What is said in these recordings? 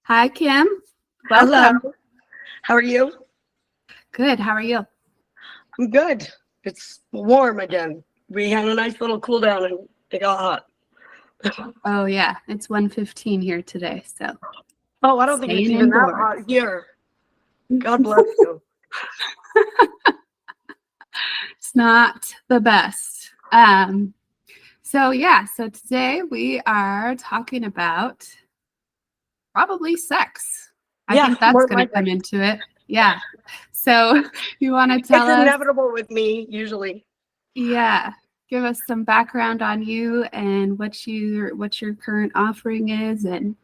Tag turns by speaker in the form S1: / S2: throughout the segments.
S1: Hi, Kim.
S2: Hello.
S1: Welcome.
S2: How are you?
S1: Good. How are you?
S2: I'm good. It's warm again. We had a nice little cool down and it got hot.
S1: Oh, yeah. It's 1:15 here today, so
S2: Oh, I don't think it's
S1: staying
S2: even that
S1: indoors.
S2: hot here. God bless you.
S1: It's not the best. So today we are talking about probably sex. I
S2: Yeah,
S1: think that's
S2: more
S1: going to
S2: like
S1: come
S2: it.
S1: into it. Yeah. So you want to
S2: It's
S1: tell us,
S2: inevitable with me usually.
S1: yeah, give us some background on you and what your current offering is and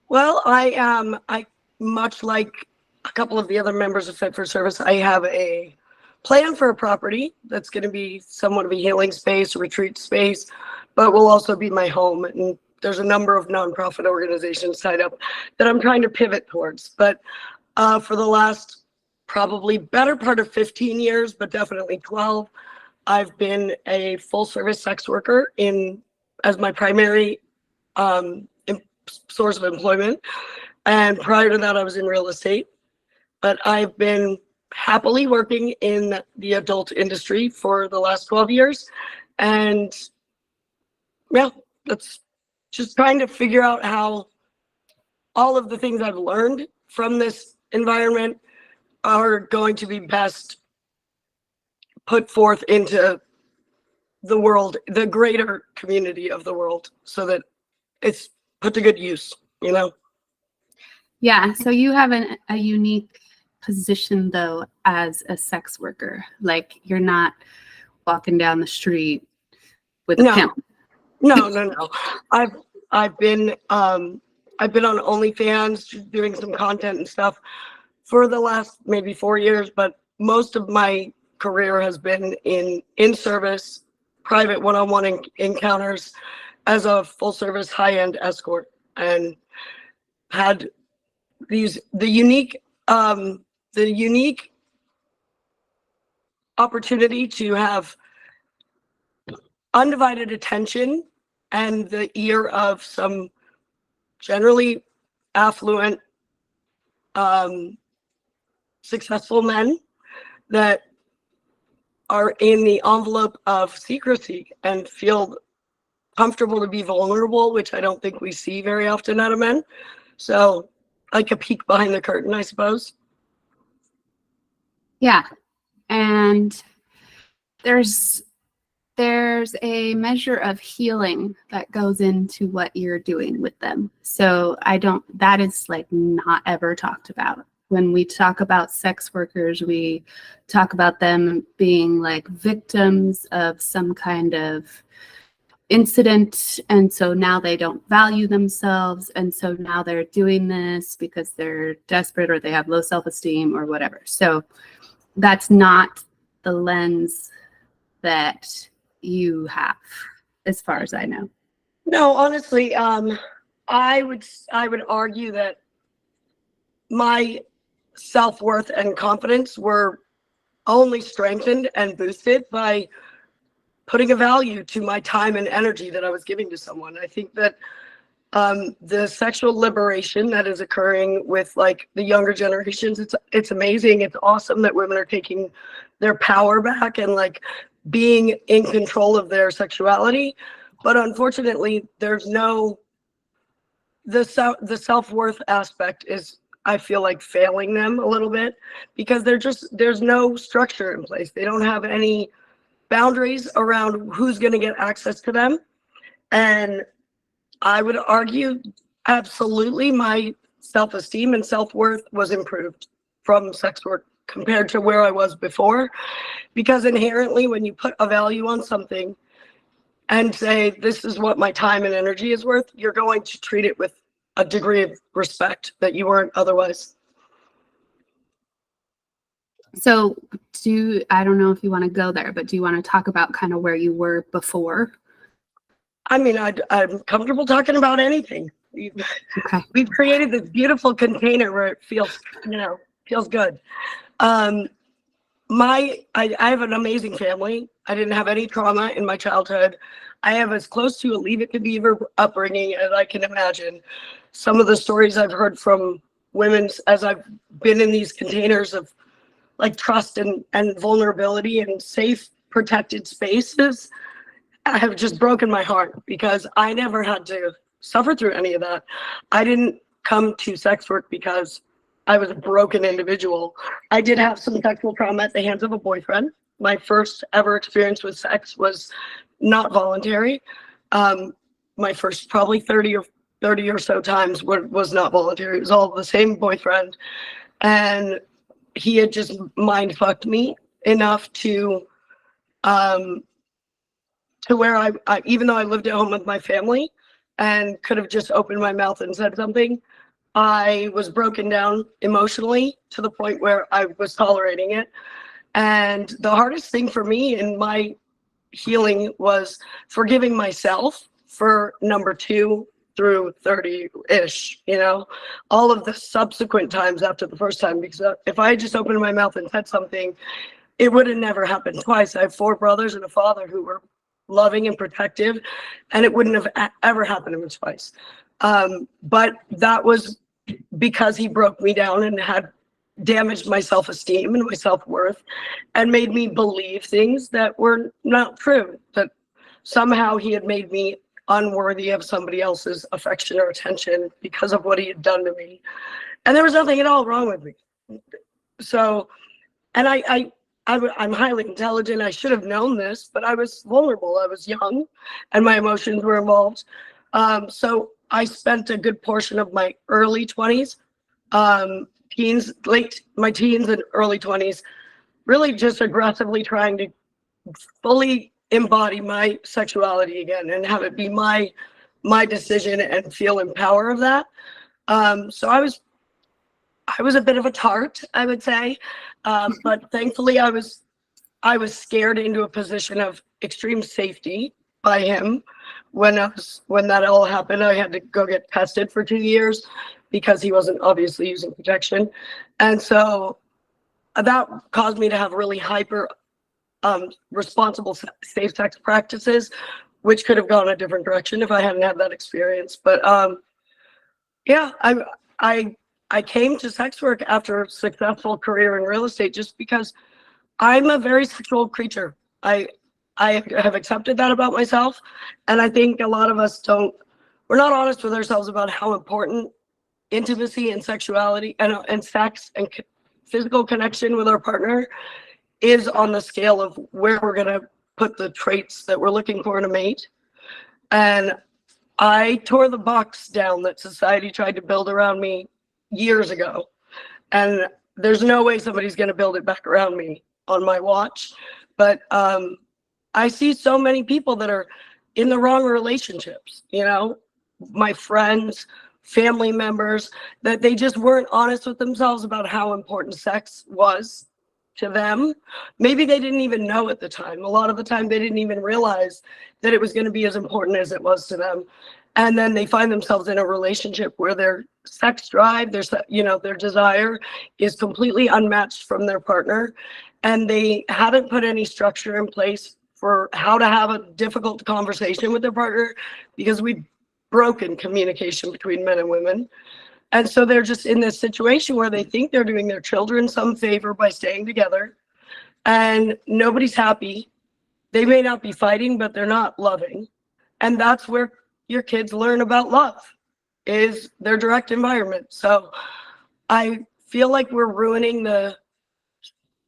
S2: Well, I much like a couple of the other members of Fit for Service, I have a plan for a property that's going to be somewhat of a healing space, a retreat space, but will also be my home. And there's a number of nonprofit organizations tied up that I'm trying to pivot towards. But for the last probably better part of 15 years, but definitely 12, I've been a full service sex worker in as my primary source of employment. And prior to that, I was in real estate. But I've been happily working in the adult industry for the last 12 years. And yeah, that's just trying to figure out how all of the things I've learned from this environment are going to be best put forth into the world, the greater community of the world, so that it's put to good use, you know?
S1: yeah. So you have a unique position though as a sex worker. Like you're not walking down the street with a
S2: No,
S1: pimp.
S2: no. I've I've been I've been on OnlyFans doing some content and stuff for the last maybe 4 years, but most of my career has been in service, private one-on-one encounters as a full service high-end escort, and had these the unique opportunity to have undivided attention and the ear of some generally affluent, um, successful men that are in the envelope of secrecy and feel comfortable to be vulnerable, which I don't think we see very often out of men. So, like a peek behind the curtain, I suppose.
S1: Yeah. And there's there's a measure of healing that goes into what you're doing with them. So that is like not ever talked about. When we talk about sex workers, we talk about them being like victims of some kind of incident. And so now they don't value themselves. And so now they're doing this because they're desperate or they have low self-esteem or whatever. So that's not the lens that you have, as far as I know.
S2: No, honestly, I would argue that my self-worth and confidence were only strengthened and boosted by putting a value to my time and energy that I was giving to someone. I think that the sexual liberation that is occurring with like the younger generations, it's amazing. It's awesome that women are taking their power back and like being in control of their sexuality. But unfortunately, there's no the self-worth aspect is, I feel like, failing them a little bit because there's no structure in place. They don't have any boundaries around who's going to get access to them. And I would argue absolutely my self-esteem and self-worth was improved from sex work compared to where I was before, because inherently when you put a value on something and say this is what my time and energy is worth, you're going to treat it with a degree of respect that you weren't otherwise.
S1: So I don't know if you want to go there, but do you want to talk about kind of where you were before?
S2: I mean, I'm comfortable talking about anything.
S1: Okay.
S2: We've created this beautiful container where it feels, feels good. I have an amazing family. I didn't have any trauma in my childhood. I have as close to a Leave It to Beaver upbringing as I can imagine. some of the stories I've heard from women as I've been in these containers of like trust and vulnerability and safe, protected spaces have just broken my heart, because I never had to suffer through any of that. I didn't come to sex work because I was a broken individual. I did have some sexual trauma at the hands of a boyfriend. My first ever experience with sex was not voluntary. My first probably 30 or so times was not voluntary. It was all the same boyfriend. And he had just mind fucked me enough to where I even though I lived at home with my family and could have just opened my mouth and said something, I was broken down emotionally to the point where I was tolerating it. And the hardest thing for me in my healing was forgiving myself for number 2 through 30-ish, all of the subsequent times after the first time, because if I had just opened my mouth and said something, it would have never happened twice. I have 4 brothers and a father who were loving and protective, and it wouldn't have ever happened to me twice. But that was because he broke me down and had damaged my self-esteem and my self-worth and made me believe things that were not true, that somehow he had made me unworthy of somebody else's affection or attention because of what he had done to me. And there was nothing at all wrong with me. So, and I'm highly intelligent. I should have known this, but I was vulnerable. I was young and my emotions were involved. So I spent a good portion of my early 20s, my teens and early 20s, really just aggressively trying to fully embody my sexuality again and have it be my decision and feel in power of that. So I was a bit of a tart, I would say, but thankfully I was scared into a position of extreme safety by him. When that all happened, I had to go get tested for 2 years because he wasn't obviously using protection, and so that caused me to have really hyper responsible safe sex practices, which could have gone a different direction if I hadn't had that experience. But yeah, I came to sex work after a successful career in real estate just because I'm a very sexual creature. I have accepted that about myself, and I think a lot of us we're not honest with ourselves about how important intimacy and sexuality and sex and physical connection with our partner is on the scale of where we're going to put the traits that we're looking for in a mate. And I tore the box down that society tried to build around me years ago. And there's no way somebody's going to build it back around me on my watch. But I see so many people that are in the wrong relationships, my friends, family members, that they just weren't honest with themselves about how important sex was to them. Maybe they didn't even know at the time. A lot of the time they didn't even realize that it was going to be as important as it was to them. And then they find themselves in a relationship where their sex drive, their desire is completely unmatched from their partner. And they haven't put any structure in place for how to have a difficult conversation with their partner, because we've broken communication between men and women. And so they're just in this situation where they think they're doing their children some favor by staying together, and nobody's happy. They may not be fighting, but they're not loving. And that's where your kids learn about love, is their direct environment. So I feel like we're ruining the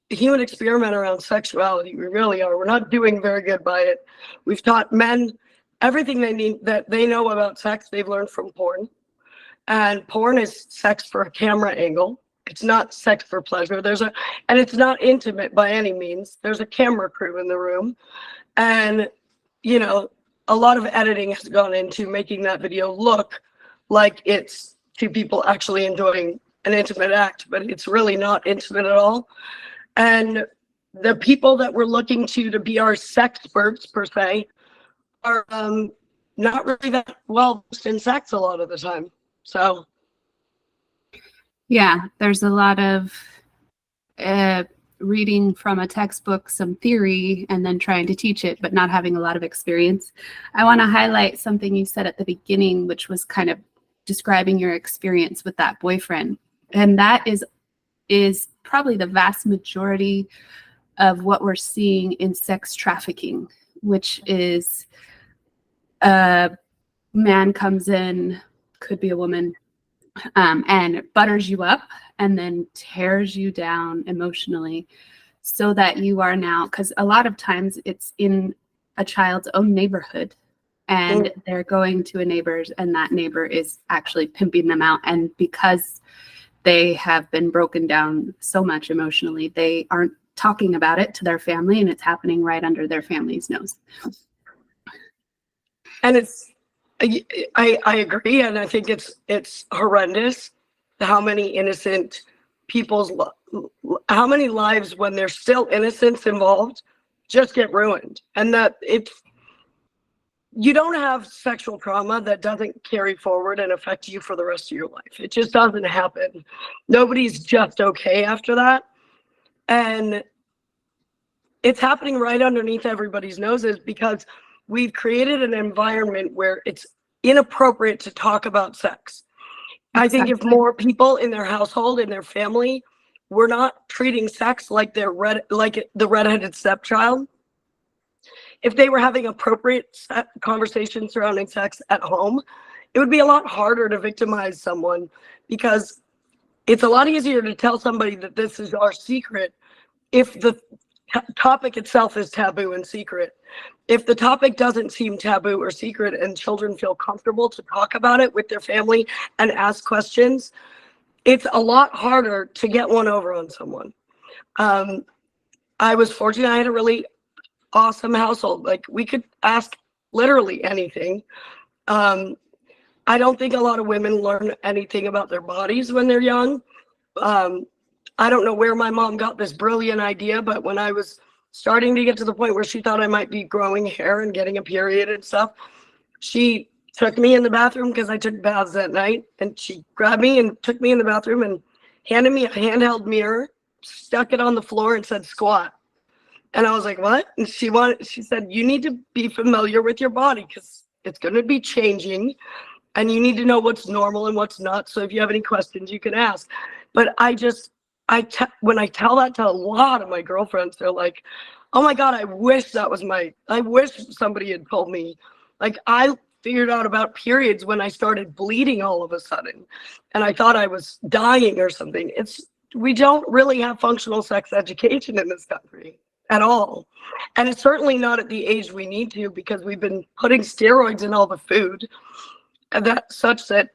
S2: human experiment around sexuality. We really are. We're not doing very good by it. We've taught men everything they need, that they know about sex, they've learned from porn. And porn is sex for a camera angle. It's not sex for pleasure. And it's not intimate by any means. There's a camera crew in the room. And, a lot of editing has gone into making that video look like it's two people actually enjoying an intimate act, but it's really not intimate at all. And the people that we're looking to be our sexperts, per se, are not really that well versed in sex a lot of the time. So
S1: yeah, there's a lot of reading from a textbook, some theory, and then trying to teach it, but not having a lot of experience. I want to highlight something you said at the beginning, which was kind of describing your experience with that boyfriend. And that is probably the vast majority of what we're seeing in sex trafficking, which is a man comes in, could be a woman, and butters you up and then tears you down emotionally so that you are now, because a lot of times it's in a child's own neighborhood and they're going to a neighbor's and that neighbor is actually pimping them out. And because they have been broken down so much emotionally, they aren't talking about it to their family, and it's happening right under their family's nose.
S2: And I agree, and I think it's horrendous how many innocent how many lives, when there's still innocence involved, just get ruined. And that you don't have sexual trauma that doesn't carry forward and affect you for the rest of your life. It just doesn't happen. Nobody's just okay after that. And it's happening right underneath everybody's noses because we've created an environment where it's inappropriate to talk about sex. Exactly. I think if more people in their household, in their family, were not treating sex like like the redheaded stepchild, if they were having appropriate conversations surrounding sex at home, it would be a lot harder to victimize someone, because it's a lot easier to tell somebody that this is our secret if the topic itself is taboo and secret. If the topic doesn't seem taboo or secret and children feel comfortable to talk about it with their family and ask questions, it's a lot harder to get one over on someone. I was fortunate. I had a really awesome household. Like, we could ask literally anything. I don't think a lot of women learn anything about their bodies when they're young. I don't know where my mom got this brilliant idea, but when I was starting to get to the point where she thought I might be growing hair and getting a period and stuff, she took me in the bathroom, because I took baths that night, and she grabbed me and took me in the bathroom and handed me a handheld mirror, stuck it on the floor and said, "Squat." And I was like, "What?" And she said, "You need to be familiar with your body, because it's going to be changing, and you need to know what's normal and what's not. So if you have any questions, you can ask." But when I tell that to a lot of my girlfriends, they're like, "Oh my God, I wish somebody had told me." Like, I figured out about periods when I started bleeding all of a sudden, and I thought I was dying or something. We don't really have functional sex education in this country at all. And it's certainly not at the age we need to, because we've been putting steroids in all the food, and such that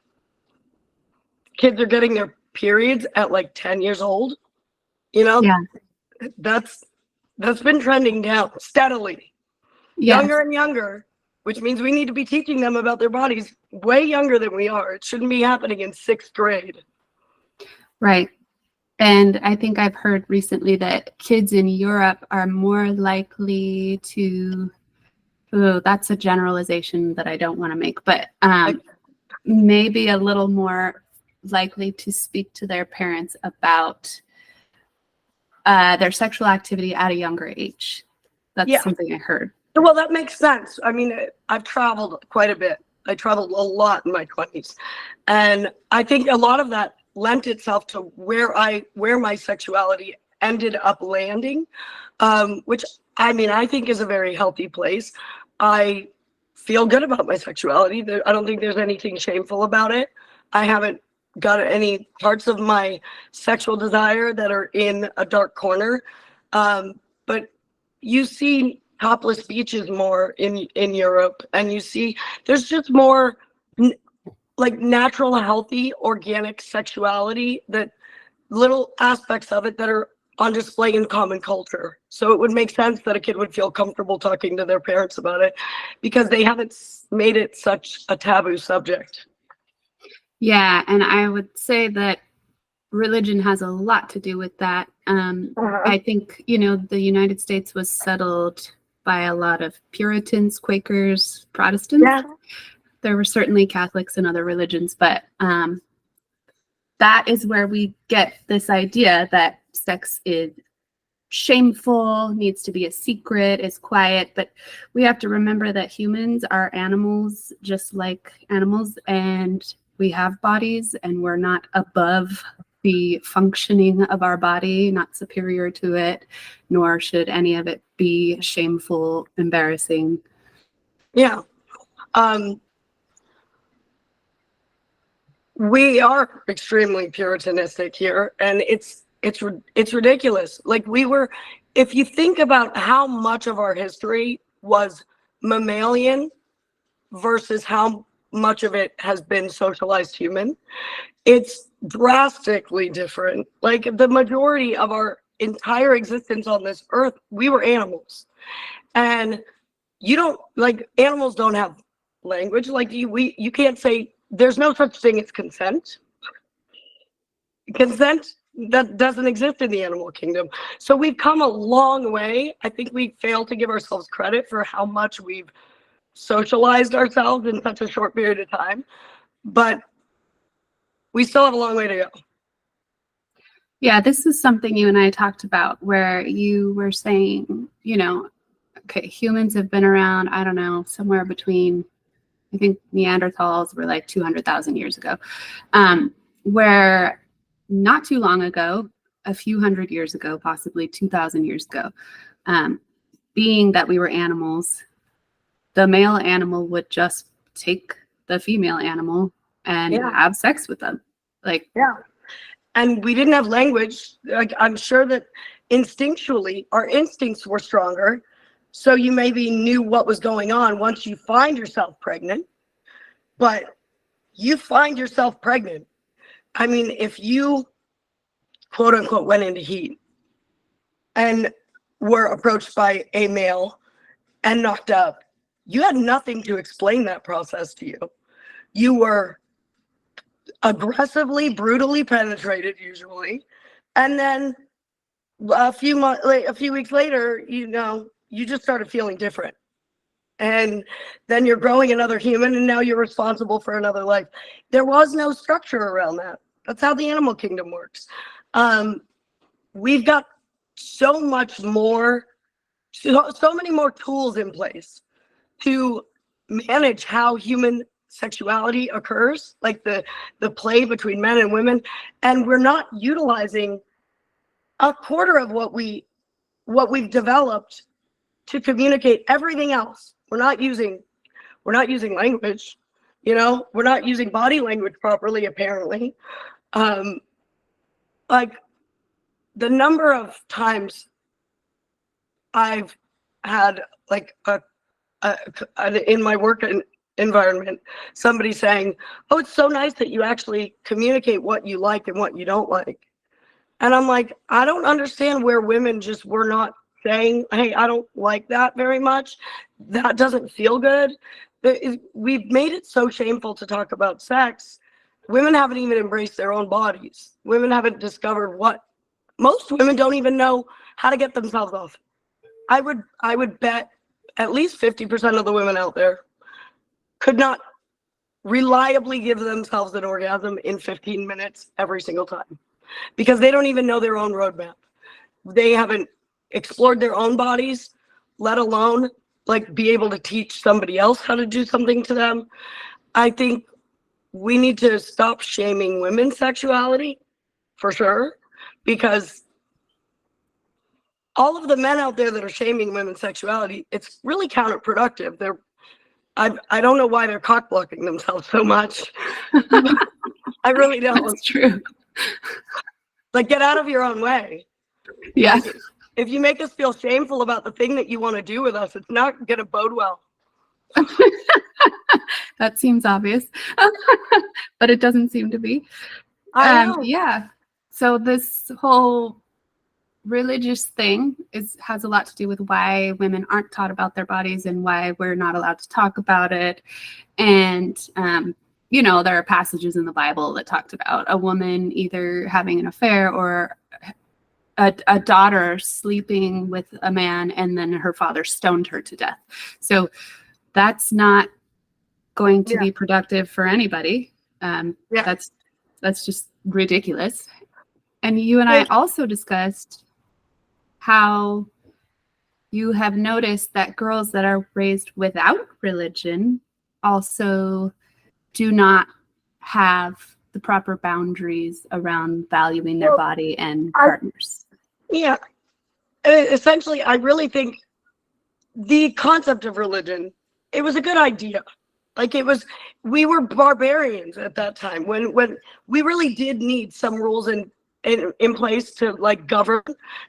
S2: kids are getting their periods at like 10 years old.
S1: Yeah.
S2: That's been trending down steadily. Yes. Younger and younger, which means we need to be teaching them about their bodies way younger than we are. It shouldn't be happening in 6th grade.
S1: Right. And I think I've heard recently that kids in Europe are more likely to, that's a generalization that I don't want to make, but maybe a little more likely to speak to their parents about their sexual activity at a younger age. That's something I heard.
S2: Well, that makes sense. I mean, I've traveled quite a bit. I traveled a lot in my 20s. And I think a lot of that lent itself to where my sexuality ended up landing, which, I mean, I think is a very healthy place. I feel good about my sexuality. I don't think there's anything shameful about it. I haven't got any parts of my sexual desire that are in a dark corner. But you see topless beaches more in Europe, and you see there's just more like natural, healthy, organic sexuality, that little aspects of it that are on display in common culture. So it would make sense that a kid would feel comfortable talking to their parents about it, because they haven't made it such a taboo subject.
S1: Yeah, and I would say that religion has a lot to do with that. I think, the United States was settled by a lot of Puritans, Quakers, Protestants. Yeah. There were certainly Catholics and other religions, but that is where we get this idea that sex is shameful, needs to be a secret, is quiet. But we have to remember that humans are animals, just like animals, and we have bodies and we're not above the functioning of our body, not superior to it, nor should any of it be shameful, embarrassing.
S2: Yeah. We are extremely puritanistic here, and it's ridiculous. Like, if you think about how much of our history was mammalian versus how much of it has been socialized human, it's drastically different. Like, the majority of our entire existence on this earth, we were animals. And animals don't have language. Like, you can't say, there's no such thing as consent. Consent that doesn't exist in the animal kingdom. So we've come a long way. I think we fail to give ourselves credit for how much we've socialized ourselves in such a short period of time, but we still have a long way to go.
S1: Yeah, this is something you and I talked about, where you were saying, okay, humans have been around, I don't know, somewhere between, I think Neanderthals were like 200,000 years ago, where not too long ago, a few hundred years ago, possibly 2,000 years ago, being that we were animals, the male animal would just take the female animal and have sex with them.
S2: And we didn't have language. Like, I'm sure that instinctually our instincts were stronger. So you maybe knew what was going on once you find yourself pregnant. But you find yourself pregnant. I mean, if you, quote unquote, went into heat and were approached by a male and knocked up, you had nothing to explain that process to you. You were aggressively, brutally penetrated, usually. And then a few weeks later, you just started feeling different. And then you're growing another human, and now you're responsible for another life. There was no structure around that. That's how the animal kingdom works. We've got so many more tools in place to manage how human sexuality occurs, like the play between men and women, and we're not utilizing a quarter of what we've developed to communicate everything else. We're not using language, we're not using body language properly, apparently. Like, the number of times I've had, like, in my work environment, somebody saying, "Oh, it's so nice that you actually communicate what you like and what you don't like." And I'm like, I don't understand where women just were not saying, "Hey, I don't like that very much. That doesn't feel good." We've made it so shameful to talk about sex. Women haven't even embraced their own bodies. Women haven't discovered most women don't even know how to get themselves off. I would bet at least 50% of the women out there could not reliably give themselves an orgasm in 15 minutes every single time, because they don't even know their own roadmap. They haven't explored their own bodies, let alone like be able to teach somebody else how to do something to them. I think we need to stop shaming women's sexuality, for sure, because all of the men out there that are shaming women's sexuality, it's really counterproductive. I don't know why they're cock blocking themselves so much. I really don't.
S1: That's true.
S2: Like, get out of your own way.
S1: Yeah.
S2: Like, if you make us feel shameful about the thing that you want to do with us, it's not going to bode well.
S1: That seems obvious, but it doesn't seem to be.
S2: I know.
S1: Yeah. So this whole religious thing has a lot to do with why women aren't taught about their bodies and why we're not allowed to talk about it. And there are passages in the Bible that talked about a woman either having an affair or a daughter sleeping with a man, and then her father stoned her to death. So that's not going to be productive for anybody. That's just ridiculous. And you and I also discussed how you have noticed that girls that are raised without religion also do not have the proper boundaries around valuing their
S2: Well,
S1: body and partners.
S2: Yeah. Essentially, I really think the concept of religion, it was a good idea. Like we were barbarians at that time when we really did need some rules in place to like govern,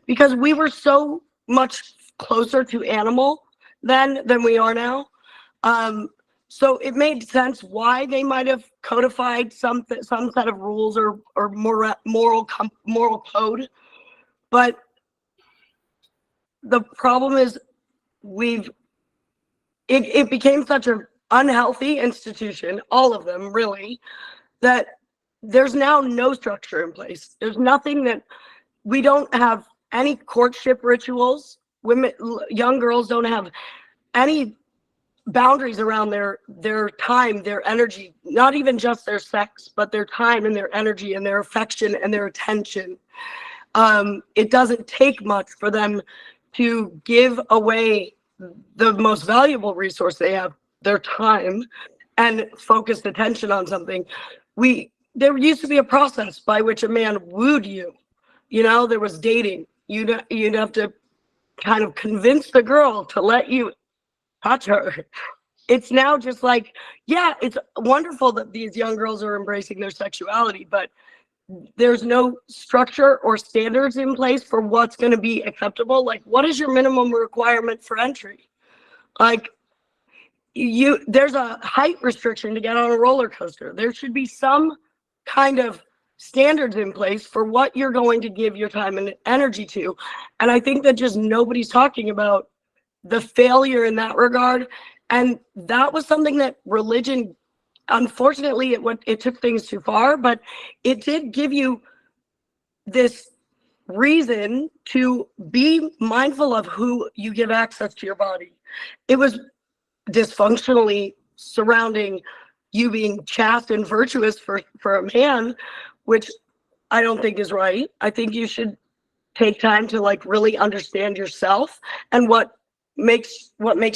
S2: because we were so much closer to animal then than we are now. So it made sense why they might have codified some set of rules or moral code. But the problem is it became such an unhealthy institution, all of them really, that there's now no structure in place. There's nothing that we don't have any courtship rituals. Women, young girls don't have any boundaries around their time, their energy, not even just their sex, but their time and their energy and their affection and their attention. It doesn't take much for them to give away the most valuable resource they have, their time, and focused attention on something. There used to be a process by which a man wooed you. You know, there was dating. You'd have to kind of convince the girl to let you touch her. It's now just like, yeah, it's wonderful that these young girls are embracing their sexuality, but there's no structure or standards in place for what's going to be acceptable. Like, what is your minimum requirement for entry? Like, there's a height restriction to get on a roller coaster. There should be some kind of standards in place for what you're going to give your time and energy to. And I think that just nobody's talking about the failure in that regard. And that was something that religion, unfortunately, it took things too far, but it did give you this reason to be mindful of who you give access to your body. It was dysfunctionally surrounding you being chaste and virtuous for a man, which I don't think is right. I think you should take time to like really understand yourself and what makes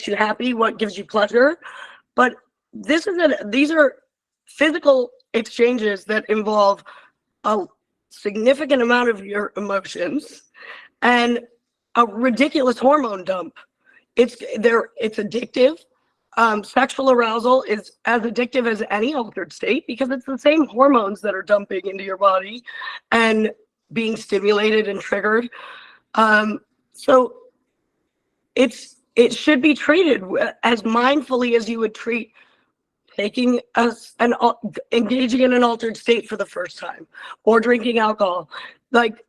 S2: you happy, what gives you pleasure. But these are physical exchanges that involve a significant amount of your emotions and a ridiculous hormone dump. It's addictive. Sexual arousal is as addictive as any altered state because it's the same hormones that are dumping into your body and being stimulated and triggered. So it should be treated as mindfully as you would treat taking engaging in an altered state for the first time or drinking alcohol. Like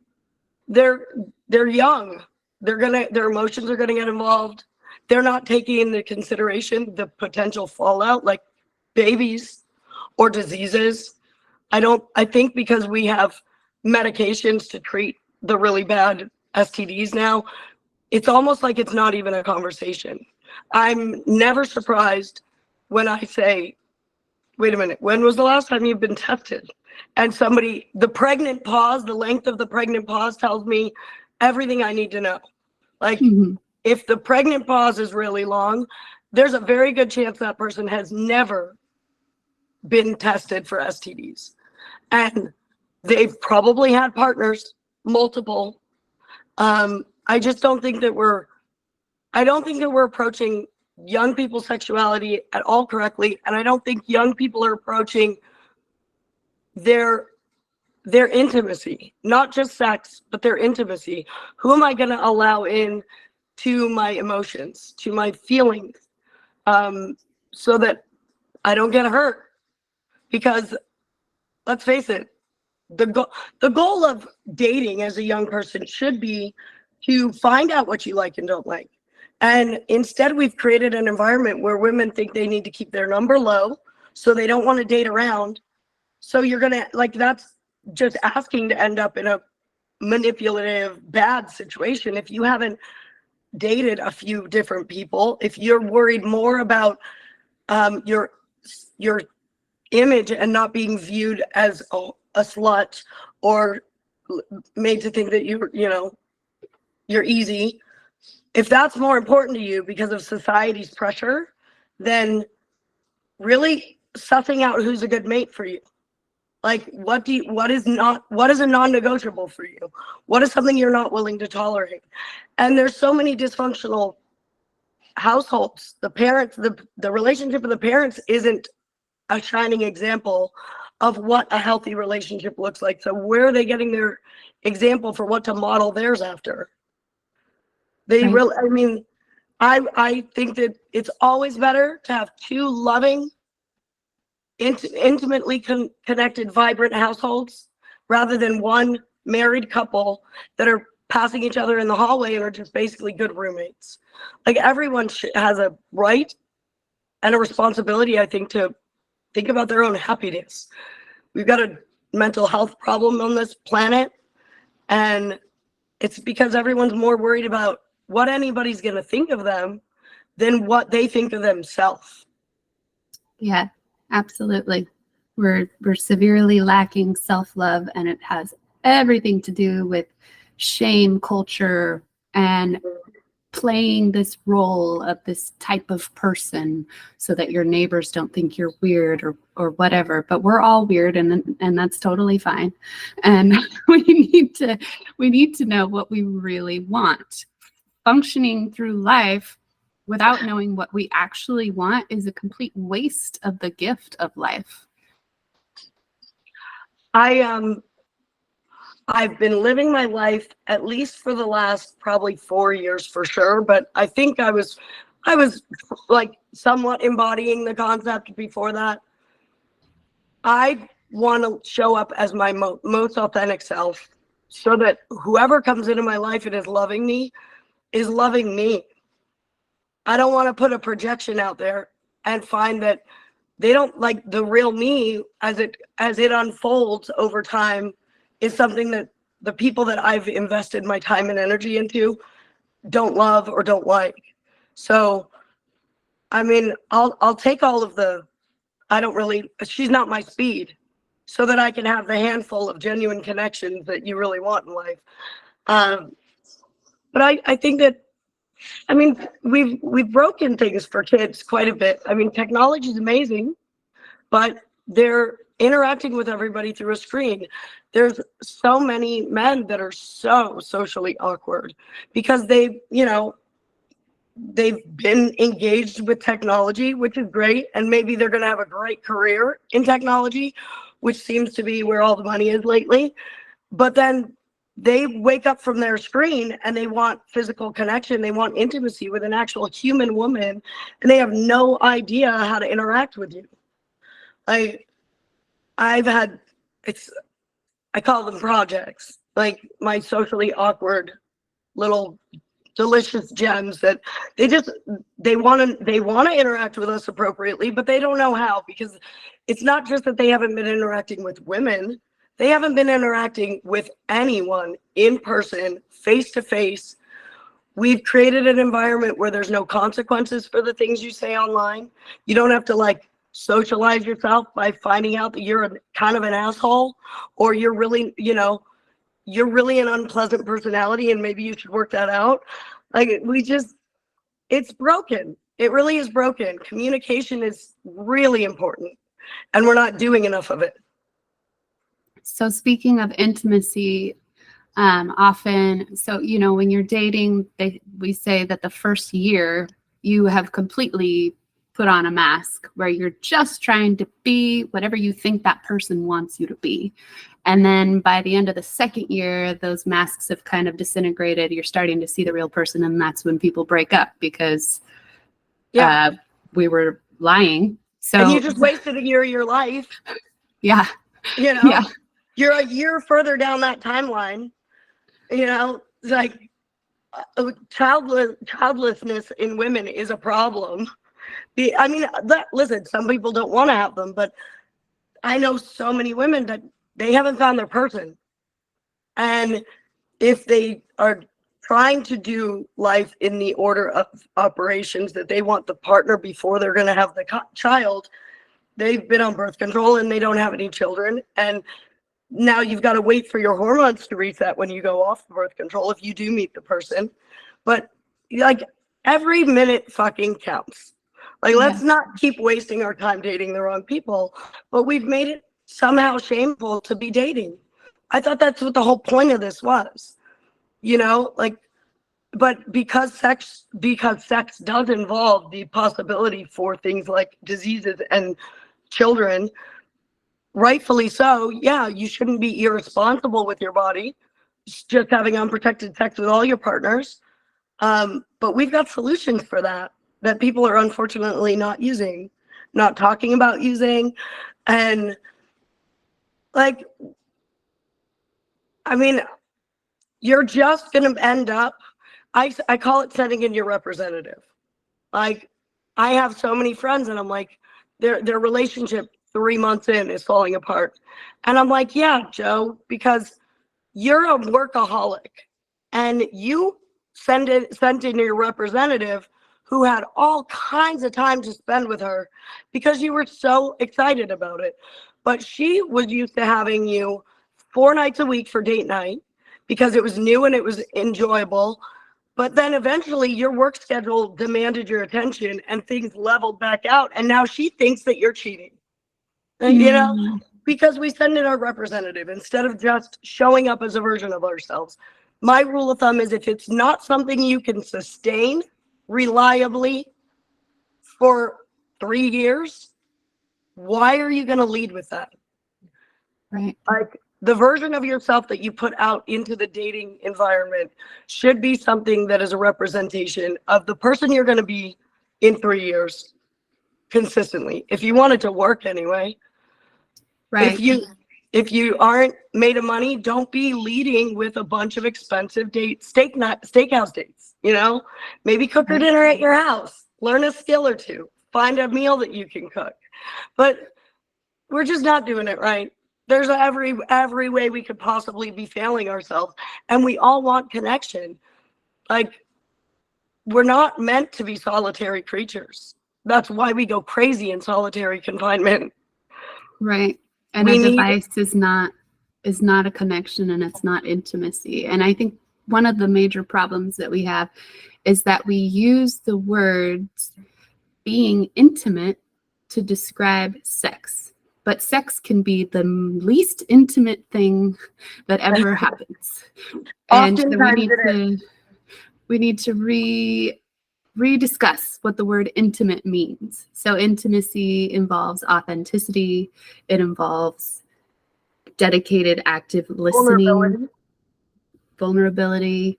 S2: they're young. Their emotions are gonna get involved. They're not taking into consideration the potential fallout, like babies or diseases. I think because we have medications to treat the really bad STDs now, it's almost like it's not even a conversation. I'm never surprised when I say, wait a minute, when was the last time you've been tested? And the length of the pregnant pause tells me everything I need to know. Like, if the pregnant pause is really long, there's a very good chance that person has never been tested for STDs. And they've probably had partners, multiple. I just don't think that we're approaching young people's sexuality at all correctly. And I don't think young people are approaching their intimacy, not just sex, but their intimacy. Who am I going to allow in to my emotions, to my feelings, so that I don't get hurt? Because let's face it, the goal of dating as a young person should be to find out what you like and don't like. And instead, we've created an environment where women think they need to keep their number low, so they don't want to date around. So you're gonna, like, that's just asking to end up in a manipulative, bad situation. If you haven't dated a few different people, if you're worried more about your image and not being viewed as a slut or made to think that you're easy, if that's more important to you because of society's pressure, then really sussing out who's a good mate for you. Like, what is a non-negotiable for you? What is something you're not willing to tolerate? And there's so many dysfunctional households. The parents, the relationship of the parents isn't a shining example of what a healthy relationship looks like. So where are they getting their example for what to model theirs after? They
S1: Right.
S2: really, I mean, I think that it's always better to have two loving, intimately connected, vibrant households rather than one married couple that are passing each other in the hallway and are just basically good roommates. Like, everyone has a right and a responsibility, I think, to think about their own happiness. We've got a mental health problem on this planet, and it's because everyone's more worried about what anybody's going to think of them than what they think of themselves.
S1: Yeah, absolutely. We're severely lacking self-love, and it has everything to do with shame culture and playing this role of this type of person so that your neighbors don't think you're weird or whatever. But we're all weird, and that's totally fine. And we need to know what we really want. Functioning through life without knowing what we actually want is a complete waste of the gift of life.
S2: I've been living my life, at least for the last probably 4 years for sure, but I think I was like somewhat embodying the concept before that. I want to show up as my most authentic self so that whoever comes into my life and is loving me is loving me. I don't want to put a projection out there and find that they don't like the real me as it unfolds over time is something that the people that I've invested my time and energy into don't love or don't like. So, I mean, I'll take all of she's not my speed, so that I can have the handful of genuine connections that you really want in life. But I think that, I mean, we've broken things for kids quite a bit. I mean, technology is amazing, but they're interacting with everybody through a screen. There's so many men that are so socially awkward because they've been engaged with technology, which is great, and maybe they're going to have a great career in technology, which seems to be where all the money is lately. But then they wake up from their screen and they want physical connection, they want intimacy with an actual human woman, and they have no idea how to interact with you. I call them projects, like my socially awkward little delicious gems that they want to interact with us appropriately, but they don't know how, because it's not just that they haven't been interacting with women, they haven't been interacting with anyone in person, face to face. We've created an environment where there's no consequences for the things you say online. You don't have to like socialize yourself by finding out that you're kind of an asshole, or you're really an unpleasant personality and maybe you should work that out. Like, it's broken. It really is broken. Communication is really important, and we're not doing enough of it.
S1: So speaking of intimacy, often, so, when you're dating, we say that the first year you have completely put on a mask where you're just trying to be whatever you think that person wants you to be. And then by the end of the second year, those masks have kind of disintegrated. You're starting to see the real person. And that's when people break up because we were lying. So,
S2: and you just wasted a year of your life.
S1: Yeah.
S2: Yeah. You're a year further down that timeline. Like childlessness in women is a problem. Listen, some people don't want to have them, but I know so many women that they haven't found their person. And if they are trying to do life in the order of operations that they want the partner before they're going to have the child, they've been on birth control and they don't have any children. And now you've got to wait for your hormones to reset when you go off birth control if you do meet the person. But like, every minute fucking counts. Like, let's not keep wasting our time dating the wrong people. But we've made it somehow shameful to be dating. I thought that's what the whole point of this was, like, but because sex does involve the possibility for things like diseases and children, rightfully so, yeah, you shouldn't be irresponsible with your body, just having unprotected sex with all your partners. But we've got solutions for that people are unfortunately not using, not talking about using. And like, I mean, you're just going to end up, I call it sending in your representative. Like, I have so many friends and I'm like, their relationship 3 months in is falling apart. And I'm like, yeah, Joe, because you're a workaholic and you sent in your representative who had all kinds of time to spend with her because you were so excited about it. But she was used to having you 4 nights a week for date night because it was new and it was enjoyable. But then eventually your work schedule demanded your attention and things leveled back out. And now she thinks that you're cheating,
S1: Mm,
S2: because we send in our representative instead of just showing up as a version of ourselves. My rule of thumb is if it's not something you can sustain reliably for 3 years, why are you going to lead with that?
S1: right.
S2: Like, the version of yourself that you put out into the dating environment should be something that is a representation of the person you're going to be in 3 years consistently, if you want it to work anyway.
S1: Right.
S2: If you aren't made of money, don't be leading with a bunch of expensive steakhouse dates. Maybe cook her
S1: Right.
S2: dinner at your house, learn a skill or two, find a meal that you can cook. But we're just not doing it right. There's every way we could possibly be failing ourselves, and we all want connection. Like, we're not meant to be solitary creatures. That's why we go crazy in solitary confinement.
S1: Right. And
S2: We
S1: a
S2: need,
S1: device is not a connection, and it's not intimacy. And I think one of the major problems that we have is that we use the words being intimate to describe sex. But sex can be the least intimate thing that ever happens. And so
S2: oftentimes it is.
S1: we need to rediscuss what the word intimate means. So intimacy involves authenticity. It involves dedicated, active listening, vulnerability.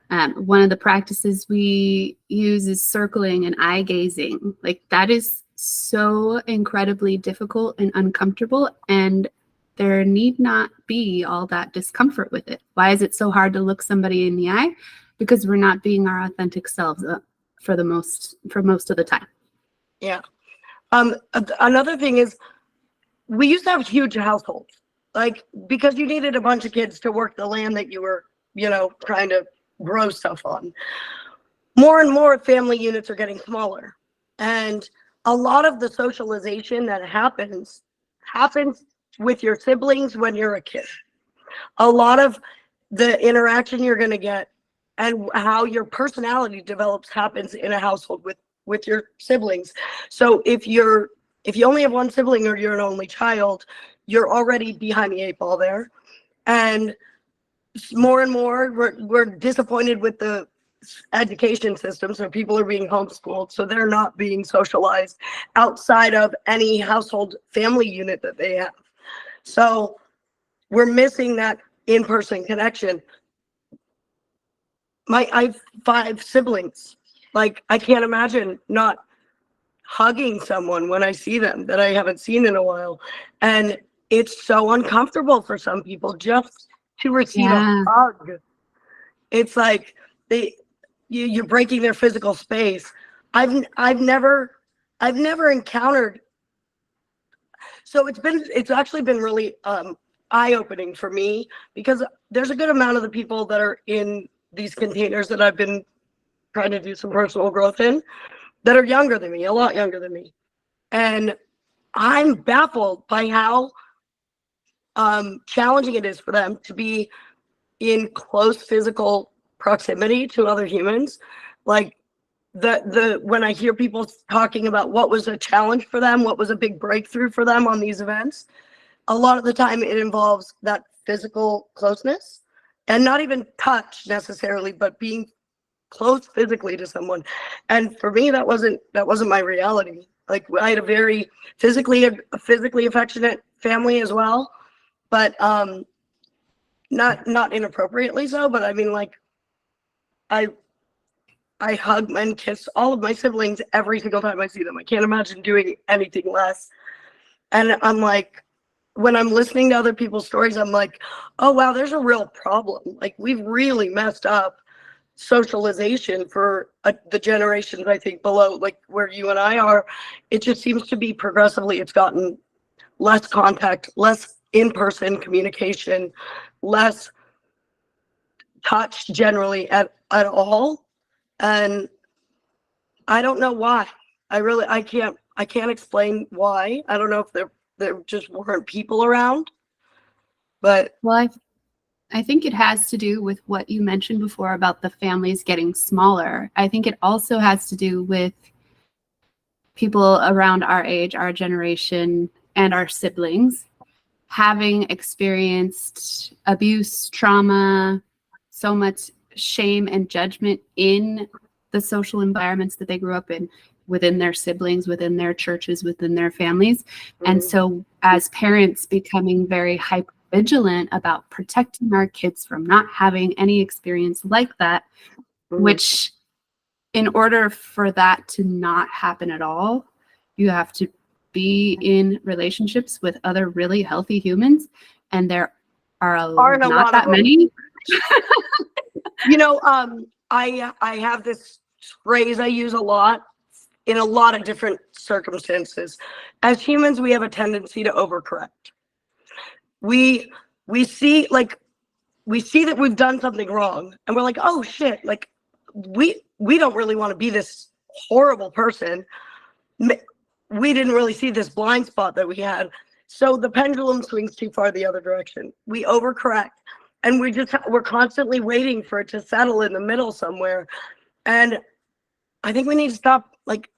S1: One of the practices we use is circling and eye gazing. Like, that is so incredibly difficult and uncomfortable, and there need not be all that discomfort with it. Why is it so hard to look somebody in the eye? Because we're not being our authentic selves for most of the time.
S2: Yeah. Another thing is, we used to have huge households, like, because you needed a bunch of kids to work the land that you were, trying to grow stuff on. More and more family units are getting smaller. And a lot of the socialization that happens with your siblings when you're a kid. A lot of the interaction you're going to get and how your personality develops happens in a household with your siblings. So if you only have one sibling or you're an only child, you're already behind the 8 ball there. And more and more we're disappointed with the education system. So people are being homeschooled, so they're not being socialized outside of any household family unit that they have. So we're missing that in-person connection. I have 5 siblings. Like, I can't imagine not hugging someone when I see them that I haven't seen in a while. And it's so uncomfortable for some people just to receive a hug. It's like you're breaking their physical space. I've never encountered. So it's actually been really eye-opening for me, because there's a good amount of the people that are in these containers that I've been trying to do some personal growth in that are younger than me, a lot younger than me. And I'm baffled by how challenging it is for them to be in close physical proximity to other humans. Like, when I hear people talking about what was a challenge for them, what was a big breakthrough for them on these events, a lot of the time it involves that physical closeness, and not even touch necessarily, but being close physically to someone. And for me, that wasn't my reality. Like, I had a very physically affectionate family as well, but not inappropriately so. But I mean, like, I I hug and kiss all of my siblings every single time I see them. I can't imagine doing anything less. And I'm like, when I'm listening to other people's stories, I'm like, oh wow, there's a real problem. Like, we've really messed up socialization for the generations, I think, below, like where you and I are. It just seems to be progressively, it's gotten less contact, less in-person communication, less touch generally at all. And I don't know why. I can't explain why. I don't know if there just weren't people around, but
S1: Well, I think it has to do with what you mentioned before about the families getting smaller. I think it also has to do with people around our age, our generation, and our siblings having experienced abuse, trauma, so much shame and judgment in the social environments that they grew up in, within their siblings, within their churches, within their families. And so as parents, becoming very hyper vigilant about protecting our kids from not having any experience like that, which, in order for that to not happen at all, you have to be in relationships with other really healthy humans, and there are
S2: Aren't a
S1: not
S2: lot
S1: that
S2: of them.
S1: many.
S2: You know, I have this phrase I use a lot in a lot of different circumstances. As humans, we have a tendency to overcorrect. We we see like we see that we've done something wrong, and we're like, oh shit, like we don't really want to be this horrible person. We didn't really see this blind spot that we had. So the pendulum swings too far the other direction. We overcorrect, and we're constantly waiting for it to settle in the middle somewhere. And I think we need to stop, like,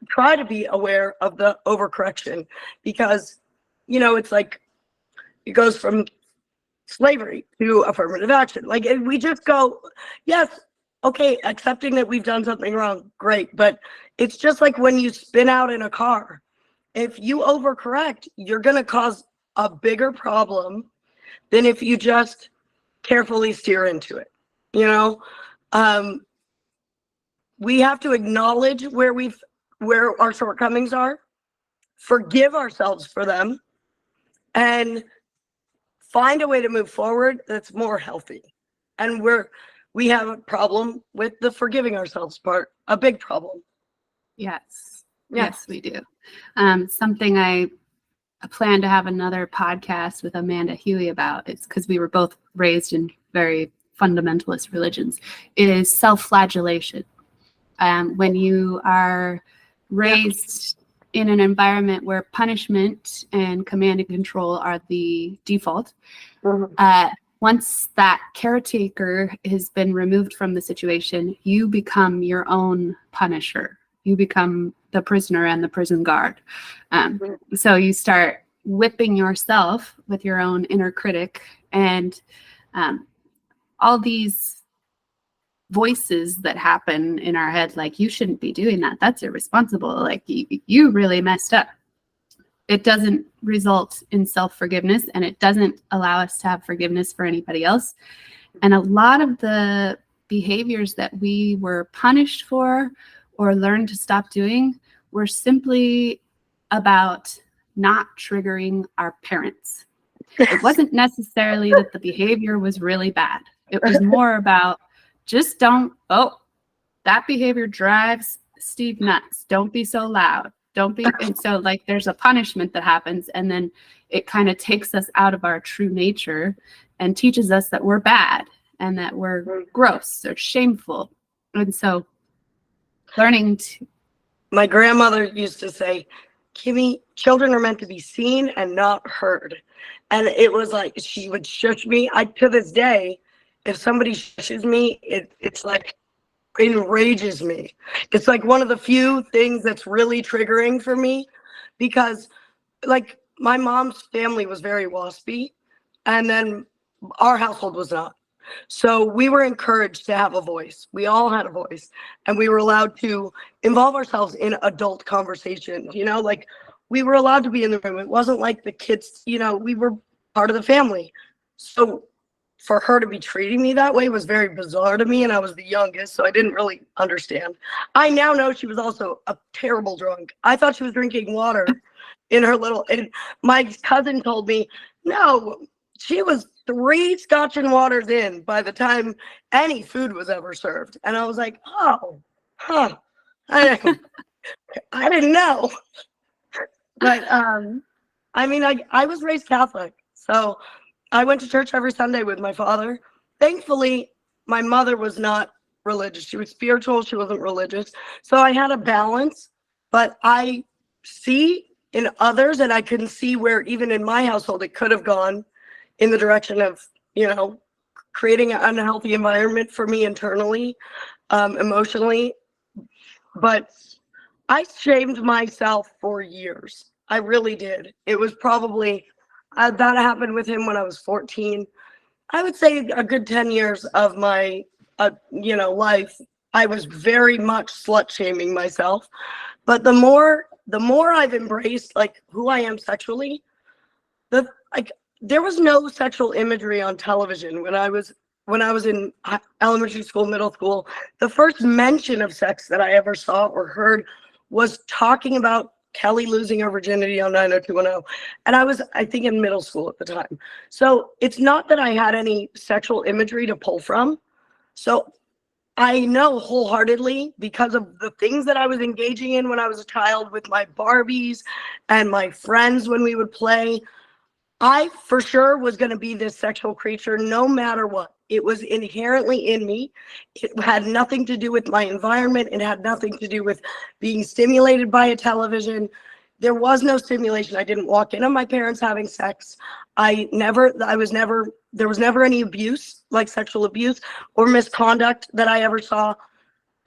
S2: try to be aware of the overcorrection, because, you know, it's like it goes from slavery to affirmative action. Like, if we just go, yes, okay, accepting that we've done something wrong, great. But it's just like when you spin out in a car. If you overcorrect, you're going to cause a bigger problem than if you just carefully steer into it. You know, we have to acknowledge where our shortcomings are, forgive ourselves for them, and find a way to move forward that's more healthy. And we have a problem with the forgiving ourselves part, a big problem.
S1: Yes.
S2: Yeah.
S1: Yes, we do. Something I plan to have another podcast with Amanda Huey about, it's because we were both raised in very fundamentalist religions, is self-flagellation. When you are raised in an environment where punishment and command and control are the default, once that caretaker has been removed from the situation, you become your own punisher. You become the prisoner and the prison guard. So you start whipping yourself with your own inner critic, and all these voices that happen in our head, like, you shouldn't be doing that. That's irresponsible. Like, you really messed up. It doesn't result in self-forgiveness, and it doesn't allow us to have forgiveness for anybody else. And a lot of the behaviors that we were punished for or learned to stop doing were simply about not triggering our parents. It wasn't necessarily that the behavior was really bad. It was more about, just don't, that behavior drives Steve nuts. Don't be so loud. Don't be. And so, like, there's a punishment that happens, and then it kind of takes us out of our true nature and teaches us that we're bad and that we're gross or shameful. And so learning to...
S2: My grandmother used to say, Kimmy, children are meant to be seen and not heard. And it was like, she would shush me. To this day, if somebody shushes me, it's like, enrages me. It's like one of the few things that's really triggering for me, because, like, my mom's family was very waspy, and then our household was not. So we were encouraged to have a voice. We all had a voice, and we were allowed to involve ourselves in adult conversations. Like we were allowed to be in the room. It wasn't like the kids, we were part of the family. So for her to be treating me that way was very bizarre to me, and I was the youngest, so I didn't really understand. I now know she was also a terrible drunk. I thought she was drinking water in her little, and my cousin told me, no, she was 3 scotch and waters in by the time any food was ever served. And I was like, oh, huh. I didn't know. But I mean, I was raised Catholic, so I went to church every Sunday with my father. Thankfully, my mother was not religious. She was spiritual. She wasn't religious. So I had a balance, but I see in others, and I can see where even in my household, it could have gone in the direction of, creating an unhealthy environment for me internally, emotionally. But I shamed myself for years. I really did. It was probably that happened with him when I was 14. I would say a good 10 years of my, life, I was very much slut shaming myself. But the more I've embraced like who I am sexually, there was no sexual imagery on television when I was in elementary school, middle school. The first mention of sex that I ever saw or heard was talking about Kelly losing her virginity on 90210. And I was, I think, in middle school at the time. So it's not that I had any sexual imagery to pull from. So I know wholeheartedly, because of the things that I was engaging in when I was a child with my Barbies and my friends when we would play, I for sure was going to be this sexual creature no matter what. It was inherently in me. It had nothing to do with my environment. It had nothing to do with being stimulated by a television. There was no stimulation. I didn't walk in on my parents having sex. There was never any abuse, like sexual abuse or misconduct that I ever saw.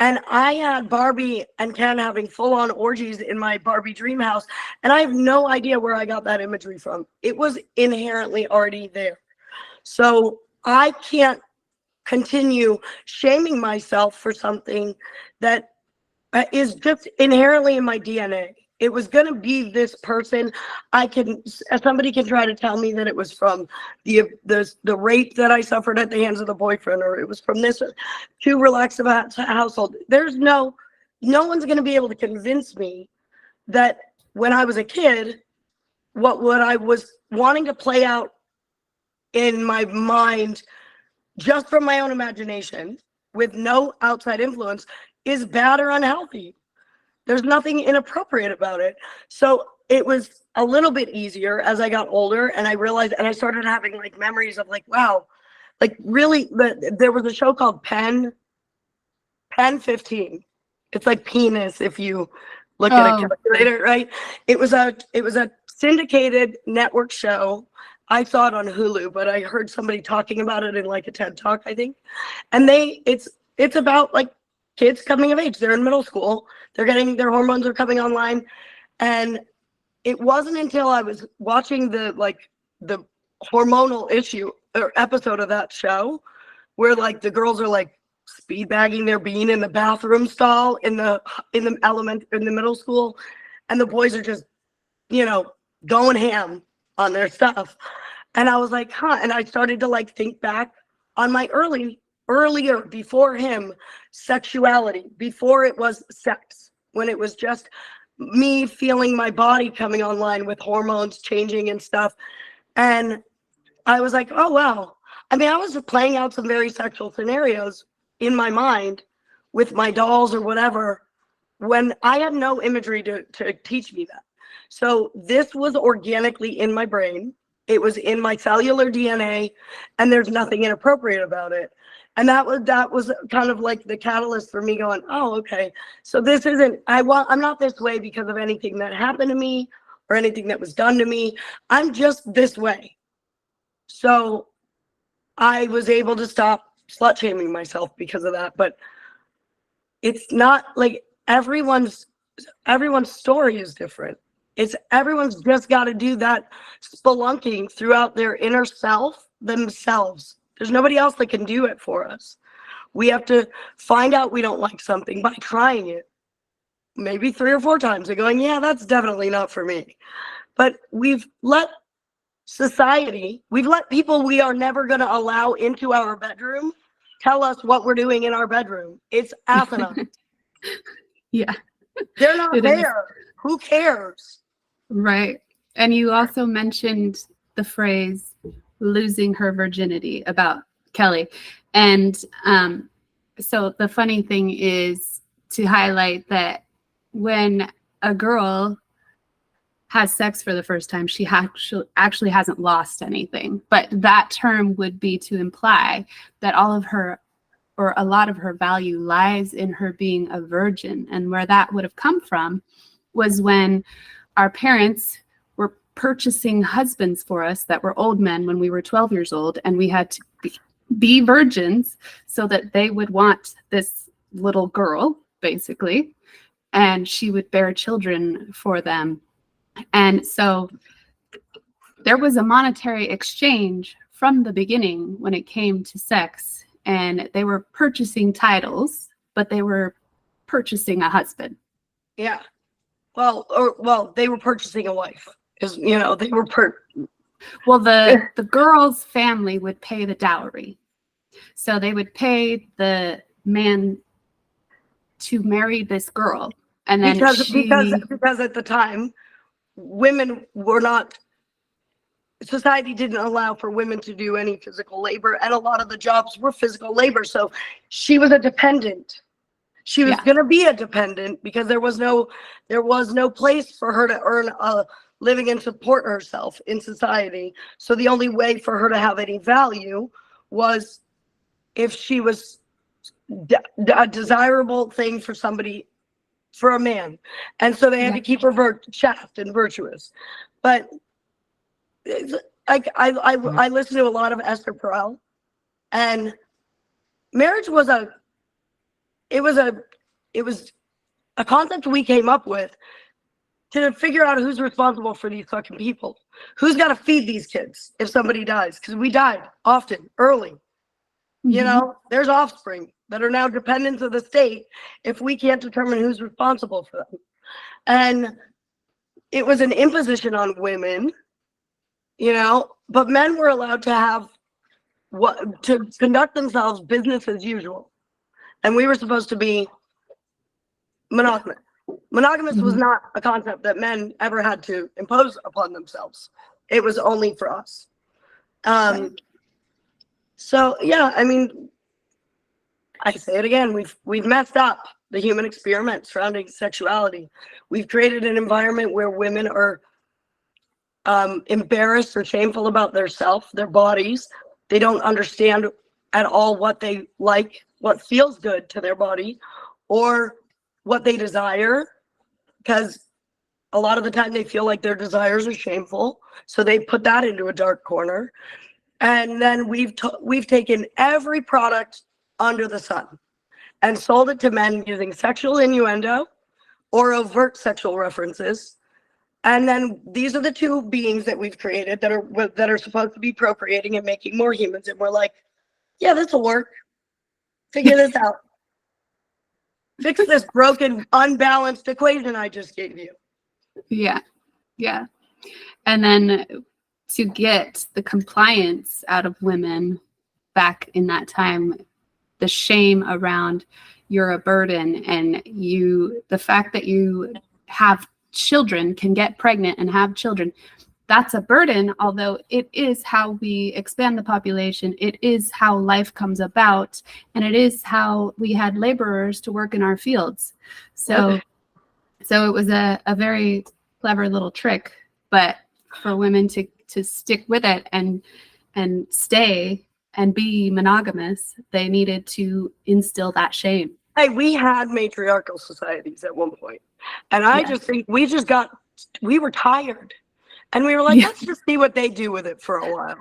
S2: And I had Barbie and Ken having full-on orgies in my Barbie dream house. And I have no idea where I got that imagery from. It was inherently already there. So I can't continue shaming myself for something that is just inherently in my DNA. It was going to be this person. Somebody can try to tell me that it was from the rape that I suffered at the hands of the boyfriend, or it was from this too relaxed of a household. There's no one's going to be able to convince me that when I was a kid, what I was wanting to play out in my mind just from my own imagination with no outside influence is bad or unhealthy. There's nothing inappropriate about it. So it was a little bit easier as I got older, and I realized, and I started having like memories of like, wow, like really, there was a show called Pen 15. It's like penis if you look at a calculator, right? It was a syndicated network show. I saw it on Hulu, but I heard somebody talking about it in like a TED Talk, I think. And it's about like kids coming of age. They're in middle school. They're getting, their hormones are coming online. And it wasn't until I was watching the hormonal issue or episode of that show where like the girls are like speed bagging their bean in the bathroom stall in the middle school, and the boys are just, going ham on their stuff. And I was like, huh. And I started to like think back on my earlier, before him, sexuality, before it was sex, when it was just me feeling my body coming online with hormones changing and stuff. And I was like, oh, wow. I mean, I was playing out some very sexual scenarios in my mind with my dolls or whatever when I had no imagery to teach me that. So this was organically in my brain. It was in my cellular DNA, and there's nothing inappropriate about it. And that was kind of like the catalyst for me going, oh, okay. So this isn't, I'm not this way because of anything that happened to me or anything that was done to me. I'm just this way. So I was able to stop slut shaming myself because of that. But it's not like everyone's story is different. It's everyone's just got to do that spelunking throughout their inner self themselves. There's nobody else that can do it for us. We have to find out we don't like something by trying it maybe 3 or 4 times and going, yeah, that's definitely not for me. But we've let society, we've let people we are never going to allow into our bedroom tell us what we're doing in our bedroom. It's asinine.
S1: Yeah.
S2: They're not
S1: It is.
S2: there. Who cares?
S1: Right. And you also mentioned the phrase losing her virginity about Kelly. And so the funny thing is to highlight that when a girl has sex for the first time, she actually hasn't lost anything. But that term would be to imply that all of her, or a lot of her value, lies in her being a virgin. And where that would have come from was when our parents were purchasing husbands for us that were old men when we were 12 years old, and we had to be virgins so that they would want this little girl, basically, and she would bear children for them. And so there was a monetary exchange from the beginning when it came to sex, and they were purchasing titles, but they were purchasing a husband.
S2: Yeah. Well, they were purchasing a wife. They were
S1: Well, the girl's family would pay the dowry. So they would pay the man to marry this girl. And then
S2: because at the time, women were not, society didn't allow for women to do any physical labor, and a lot of the jobs were physical labor. So she was a dependent. She was going to be a dependent because there was no place for her to earn a living and support herself in society. So the only way for her to have any value was if she was a desirable thing for somebody, for a man. And so they had to keep her chaste and virtuous. But I listen to a lot of Esther Perel, and marriage was a concept we came up with to figure out who's responsible for these fucking people. Who's got to feed these kids if somebody dies? Because we died often, early.
S1: Mm-hmm.
S2: There's offspring that are now dependents of the state if we can't determine who's responsible for them. And it was an imposition on women, but men were allowed to to conduct themselves business as usual. And we were supposed to be monogamous. Monogamous was not a concept that men ever had to impose upon themselves. It was only for us. So yeah, I mean, I say it again, we've messed up the human experiment surrounding sexuality. We've created an environment where women are embarrassed or shameful about their bodies. They don't understand at all what they like, what feels good to their body, or what they desire, because a lot of the time they feel like their desires are shameful, so they put that into a dark corner. And then we've taken every product under the sun and sold it to men using sexual innuendo or overt sexual references. And then these are the two beings that we've created that are supposed to be procreating and making more humans. And we're like, yeah, this will work. Figure this out. Fix this broken, unbalanced equation I just gave you.
S1: Yeah. And then to get the compliance out of women back in that time, the shame around you're a burden, and the fact that you have children, can get pregnant and have children, that's a burden, although it is how we expand the population. It is how life comes about, and it is how we had laborers to work in our fields. So it was a very clever little trick, but for women to stick with it and stay and be monogamous, they needed to instill that shame.
S2: Hey, we had matriarchal societies at one point, and I just think we were tired, and we were like, let's just see what they do with it for a while.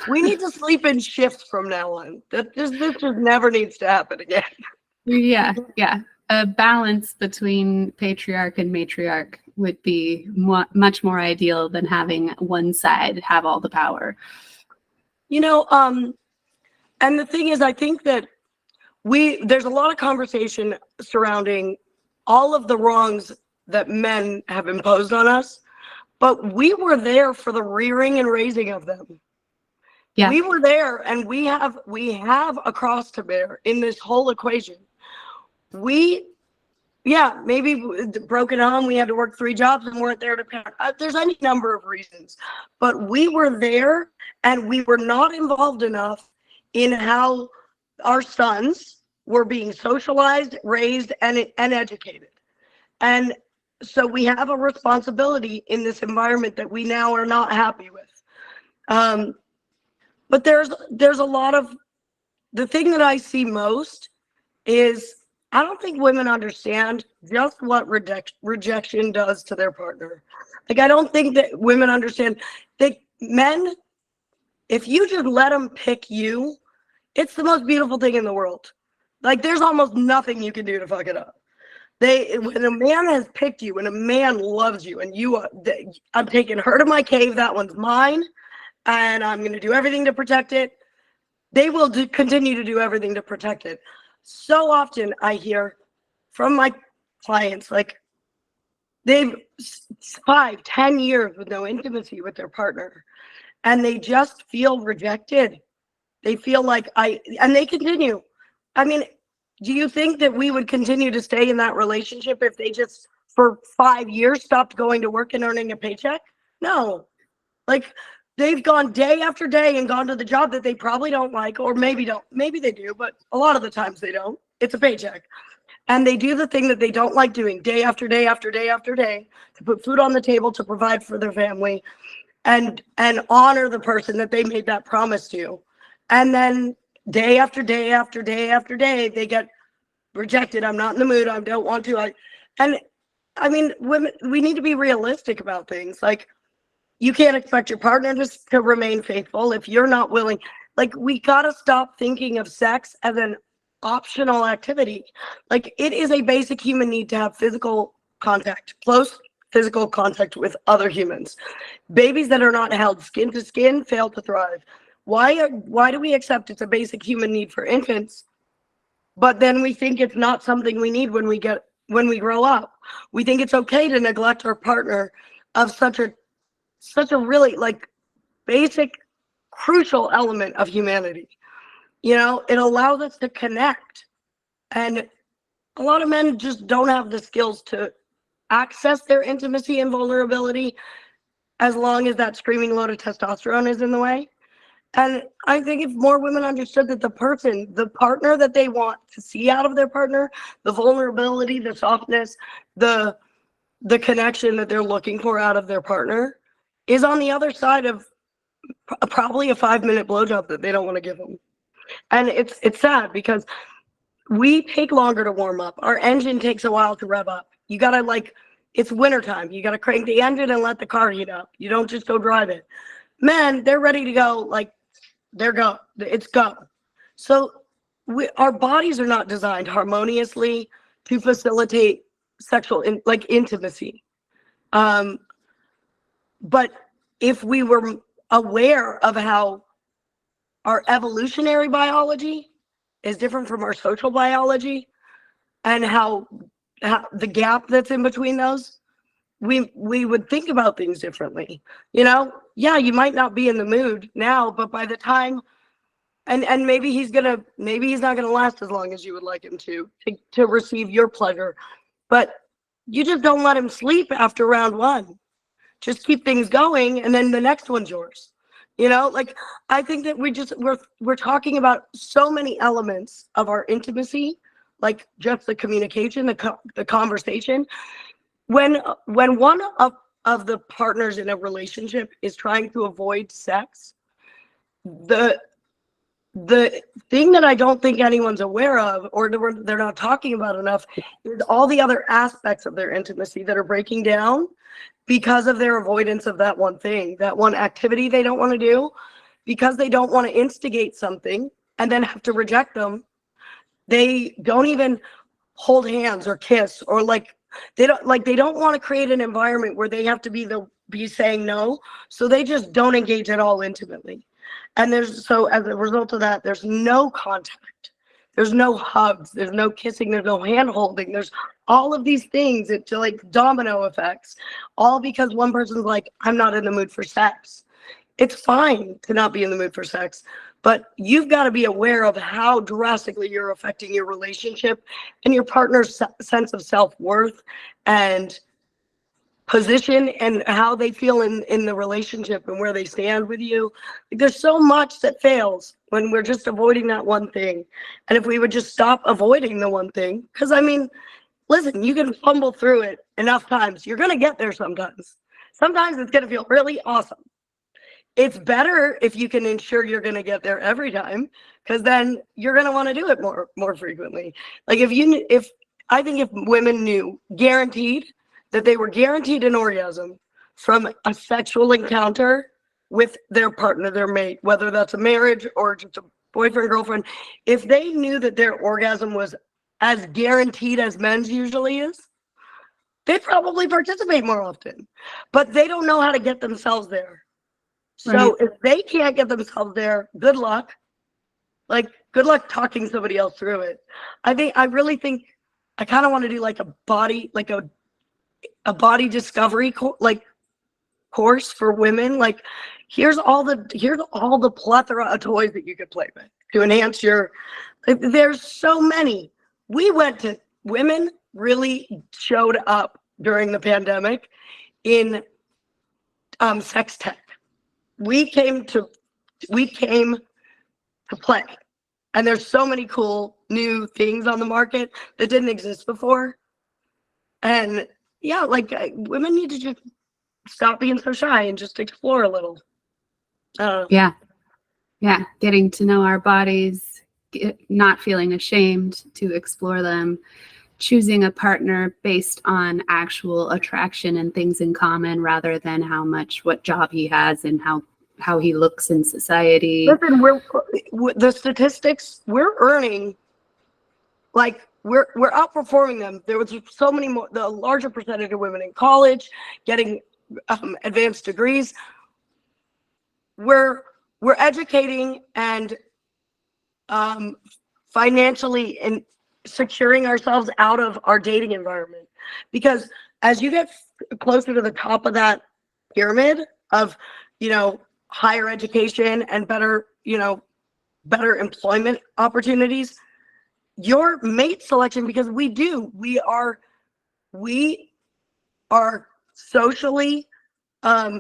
S2: We need to sleep in shifts from now on. This just never needs to happen again.
S1: Yeah. A balance between patriarch and matriarch would be much more ideal than having one side have all the power.
S2: You know, and the thing is, I think that there's a lot of conversation surrounding all of the wrongs that men have imposed on us, but we were there for the rearing and raising of them.
S1: Yeah.
S2: We were there, and we have a cross to bear in this whole equation. Maybe broken home, we had to work 3 jobs and weren't there to parent. There's any number of reasons, but we were there, and we were not involved enough in how our sons were being socialized, raised, and educated. And so we have a responsibility in this environment that we now are not happy with. But there's a lot of, the thing that I see most is, I don't think women understand just what rejection does to their partner. Like, I don't think that women understand that men, if you just let them pick you, it's the most beautiful thing in the world. Like, there's almost nothing you can do to fuck it up. When a man has picked you, when a man loves you, and I'm taking her to my cave, that one's mine, and I'm going to do everything to protect it. They will continue to do everything to protect it. So often I hear from my clients, like, they've 5-10 years with no intimacy with their partner, and they just feel rejected. They feel like and they continue. I mean, do you think that we would continue to stay in that relationship if they just, for 5 years, stopped going to work and earning a paycheck? No. Like, they've gone day after day and gone to the job that they probably don't like, or maybe they do, but a lot of the times they don't. It's a paycheck. And they do the thing that they don't like doing day after day after day after day, to put food on the table, to provide for their family, and honor the person that they made that promise to. And then day after day after day after day, they get rejected. I'm not in the mood. I don't want to. I mean, women, we need to be realistic about things. Like, you can't expect your partner to remain faithful if you're not willing. Like, we gotta stop thinking of sex as an optional activity. Like, it is a basic human need to have physical contact, close physical contact with other humans. Babies that are not held skin to skin fail to thrive. Why do we accept it's a basic human need for infants, but then we think it's not something we need when we grow up? We think it's okay to neglect our partner of such a really, like, basic, crucial element of humanity. You know, it allows us to connect. And a lot of men just don't have the skills to access their intimacy and vulnerability, as long as that screaming load of testosterone is in the way. And I think if more women understood that the partner that they want to see out of their partner, the vulnerability, the softness, the connection that they're looking for out of their partner, is on the other side of probably a 5-minute blowjob that they don't want to give them. And it's sad, because we take longer to warm up. Our engine takes a while to rev up. You gotta, like, it's wintertime. You gotta crank the engine and let the car heat up. You don't just go drive it. Men, they're ready to go, like, it's go. So our bodies are not designed harmoniously to facilitate sexual intimacy. But if we were aware of how our evolutionary biology is different from our social biology, and how the gap that's in between those, we would think about things differently. You know, yeah, you might not be in the mood now, but by the time, and maybe he's not gonna last as long as you would like him to receive your pleasure, but you just don't let him sleep after round 1. Just keep things going, and then the next one's yours. You know, like, I think that we're talking about so many elements of our intimacy, like just the communication, the conversation. When one of the partners in a relationship is trying to avoid sex, the thing that I don't think anyone's aware of, or they're not talking about enough, is all the other aspects of their intimacy that are breaking down because of their avoidance of that one thing, that one activity they don't want to do, because they don't want to instigate something and then have to reject them. They don't even hold hands or kiss, or, like, They don't want to create an environment where they have to be saying no. So they just don't engage at all intimately. And so as a result of that, there's no contact. There's no hugs. There's no kissing. There's no hand holding. There's all of these things. It's like domino effects, all because one person's like, I'm not in the mood for sex. It's fine to not be in the mood for sex, but you've got to be aware of how drastically you're affecting your relationship and your partner's sense of self-worth and position and how they feel in the relationship and where they stand with you. Like, there's so much that fails when we're just avoiding that one thing. And if we would just stop avoiding the one thing, because I mean, listen, you can fumble through it enough times. You're going to get there sometimes. Sometimes it's going to feel really awesome. It's better if you can ensure you're going to get there every time, because then you're going to want to do it more frequently. Like I think if women knew guaranteed that they were guaranteed an orgasm from a sexual encounter with their partner, their mate, whether that's a marriage or just a boyfriend, girlfriend, if they knew that their orgasm was as guaranteed as men's usually is, they'd probably participate more often. But they don't know how to get themselves there. So
S1: Right.
S2: if they can't get themselves there, good luck. Like, good luck talking somebody else through it. I really think I kind of want to do like a body body discovery course for women. Like, here's all the plethora of toys that you could play with to enhance your. There's so many. Women really showed up during the pandemic in sex tech. We came to play, and there's so many cool new things on the market that didn't exist before. And yeah, like, women need to just stop being so shy and just explore a little.
S1: Yeah. Getting to know our bodies, not feeling ashamed to explore them, choosing a partner based on actual attraction and things in common rather than what job he has and how he looks in society.
S2: Listen, the statistics we're earning, like, we're outperforming them. There was so many more, the larger percentage of women in college getting advanced degrees. We're educating and financially and securing ourselves out of our dating environment, because as you get closer to the top of that pyramid of, higher education and better employment opportunities, your mate selection, because we are socially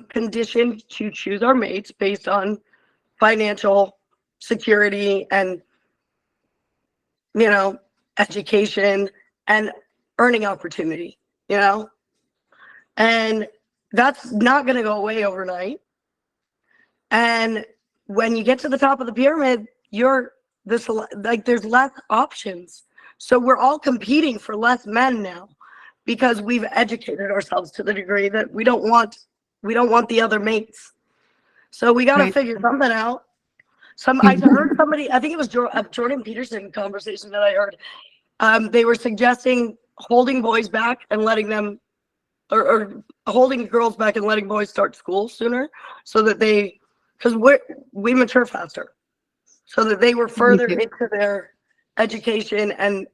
S2: conditioned to choose our mates based on financial security and education and earning opportunity, and that's not going to go away overnight. And when you get to the top of the pyramid, there's less options. So we're all competing for less men now, because we've educated ourselves to the degree that we don't want the other mates. So we got to figure something out. I heard somebody, I think it was Jordan Peterson conversation that I heard. They were suggesting holding boys back and letting them, or holding girls back and letting boys start school sooner, so that because we mature faster, so that they were further into their education and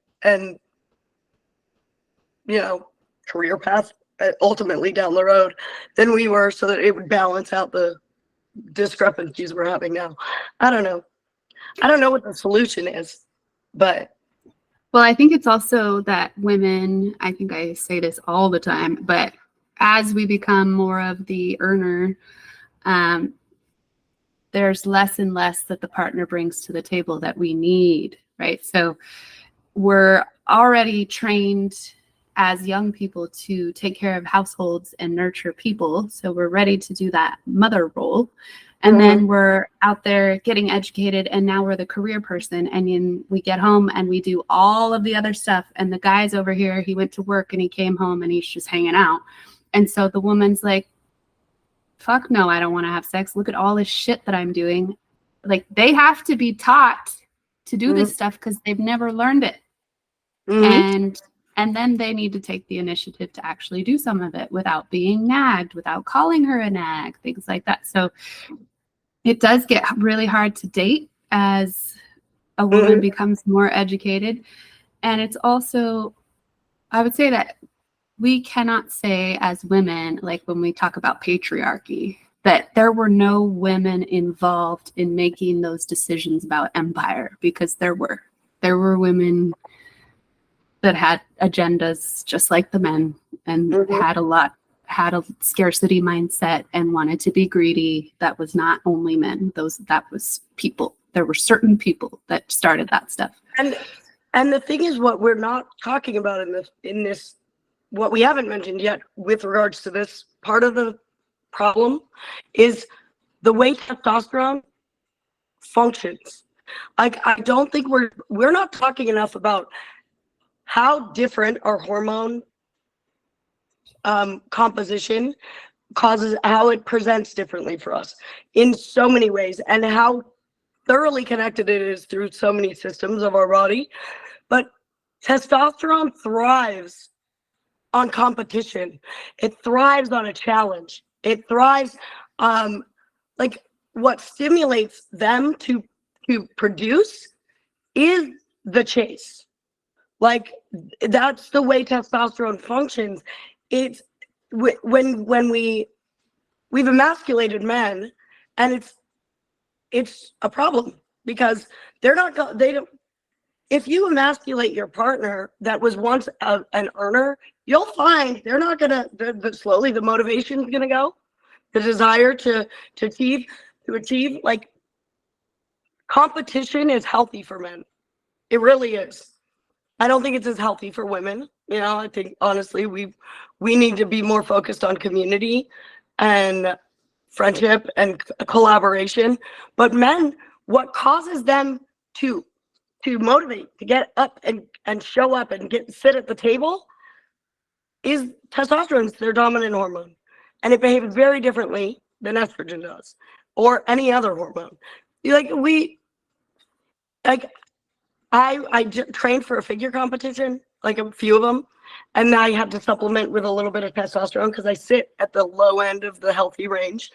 S2: career path ultimately down the road than we were, so that it would balance out the discrepancies we're having now. I don't know what the solution is, but
S1: Well, I think it's also that women, I think I say this all the time, but as we become more of the earner, there's less and less that the partner brings to the table that we need, right? So we're already trained as young people to take care of households and nurture people. So we're ready to do that mother role. And then we're out there getting educated, and now we're the career person. And then we get home and we do all of the other stuff. And the guy's over here, he went to work and he came home and he's just hanging out. And so the woman's like, fuck no, I don't want to have sex. Look at all this shit that I'm doing. Like, they have to be taught to do this stuff because they've never learned it. And And then they need to take the initiative to actually do some of it without being nagged, without calling her a nag, things like that. So it does get really hard to date as a woman becomes more educated. And it's also, I would say that we cannot say as women, like when we talk about patriarchy, that there were no women involved in making those decisions about empire, because there were women that had agendas just like the men, and had a scarcity mindset and wanted to be greedy. That was not only men, that was people. There were certain people that started that stuff.
S2: And the thing is, what we're not talking about in this what we haven't mentioned yet with regards to this part of the problem is the way testosterone functions. Like, I don't think we're not talking enough about how different our hormone composition causes, how it presents differently for us in so many ways, and how thoroughly connected it is through so many systems of our body. But testosterone thrives on competition. It thrives on a challenge. It thrives, like, what stimulates them to produce is the chase. Like, that's the way testosterone functions. It's when we've emasculated men, and it's a problem, because they don't. If you emasculate your partner that was once an earner, you'll find they're not gonna. Slowly, the motivation's gonna go, the desire to achieve. Like, competition is healthy for men. It really is. I don't think it's as healthy for women. You know, I think honestly we need to be more focused on community and friendship and collaboration. But men, what causes them to motivate, to get up and show up and sit at the table is testosterone. It's their dominant hormone, and it behaves very differently than estrogen does, or any other hormone. I trained for a figure competition, like a few of them, and I had to supplement with a little bit of testosterone because I sit at the low end of the healthy range.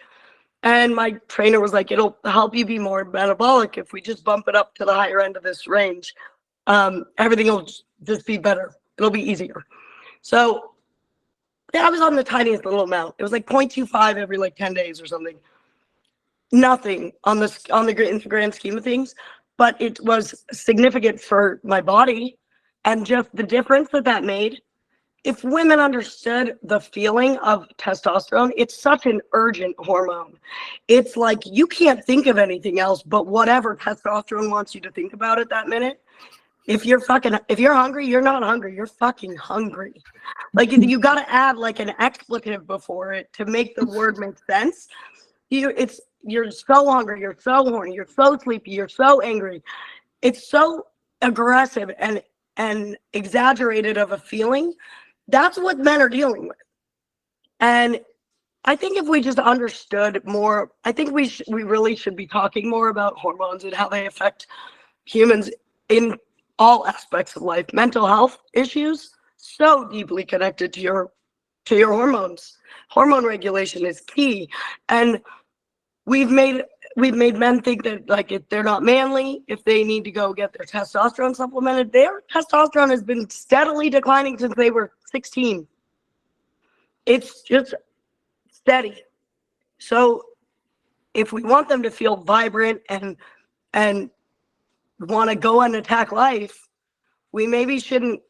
S2: And my trainer was like, it'll help you be more metabolic if we just bump it up to the higher end of this range. Everything will just be better. It'll be easier. So yeah, I was on the tiniest little amount. It was like 0.25 every like 10 days or something. Nothing in the grand scheme of things, but it was significant for my body, and just the difference that made. If women understood the feeling of testosterone, it's such an urgent hormone. It's like you can't think of anything else but whatever testosterone wants you to think about at that minute. If you're hungry, you're not hungry. You're fucking hungry. Like, you got to add like an expletive before it to make the word make sense. You're so hungry. You're so horny. You're so sleepy. You're so angry. It's so aggressive and exaggerated of a feeling. That's what men are dealing with. And I think if we just understood more, I think we really should be talking more about hormones and how they affect humans in all aspects of life. Mental health issues, so deeply connected to your hormones. Hormone regulation is key. And we've made men think that, like, if they're not manly, if they need to go get their testosterone supplemented, their testosterone has been steadily declining since they were 16. It's just steady. So if we want them to feel vibrant and want to go and attack life, we maybe shouldn't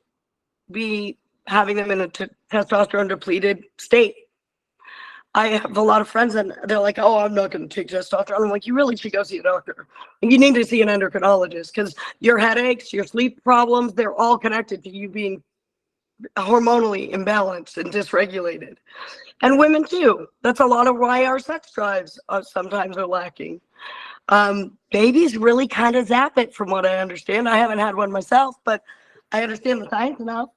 S2: be having them in a testosterone depleted state. I have a lot of friends and they're like, oh, I'm not going to take testosterone. I'm like, you really should go see a doctor. And you need to see an endocrinologist, because your headaches, your sleep problems, they're all connected to you being hormonally imbalanced and dysregulated. And women too. That's a lot of why our sex drives sometimes are lacking. Babies really kind of zap it, from what I understand. I haven't had one myself, but I understand the science enough.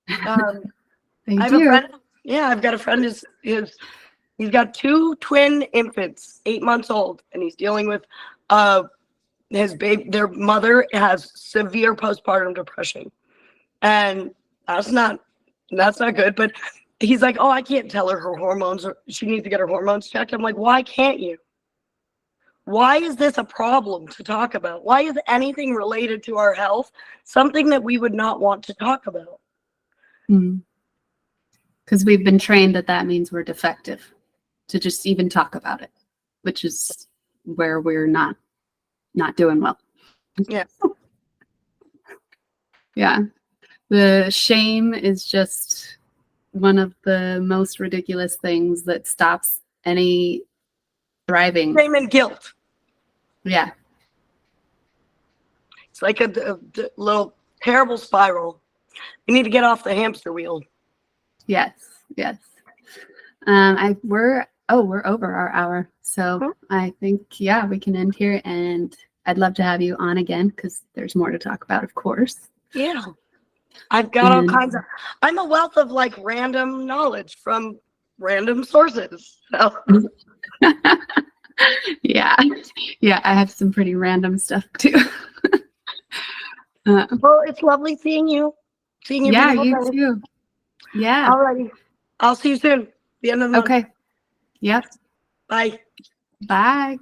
S2: I have a friend. Yeah, I've got a friend he's got 2 twin infants, 8 months old, and he's dealing with his baby. Their mother has severe postpartum depression, and That's not good. But he's like, oh, I can't tell her hormones, or she needs to get her hormones checked. I'm like, why can't you? Why is this a problem to talk about? Why is anything related to our health something that we would not want to talk about?
S1: Because we've been trained that means we're defective to just even talk about it, which is where we're not doing well.
S2: Yeah.
S1: Yeah. The shame is just one of the most ridiculous things that stops any thriving.
S2: Shame and guilt.
S1: Yeah.
S2: It's like a little terrible spiral. You need to get off the hamster wheel.
S1: Yes. We're over our hour. So I think, we can end here, and I'd love to have you on again because there's more to talk about, of course.
S2: Yeah. I've got all kinds of, I'm a wealth of like random knowledge from random sources. So.
S1: Yeah, I have some pretty random stuff too.
S2: Well, it's lovely seeing you.
S1: Yeah, you too. Yeah.
S2: Alrighty. I'll see you soon. The end of the month.
S1: Okay. Yep.
S2: Bye.
S1: Bye.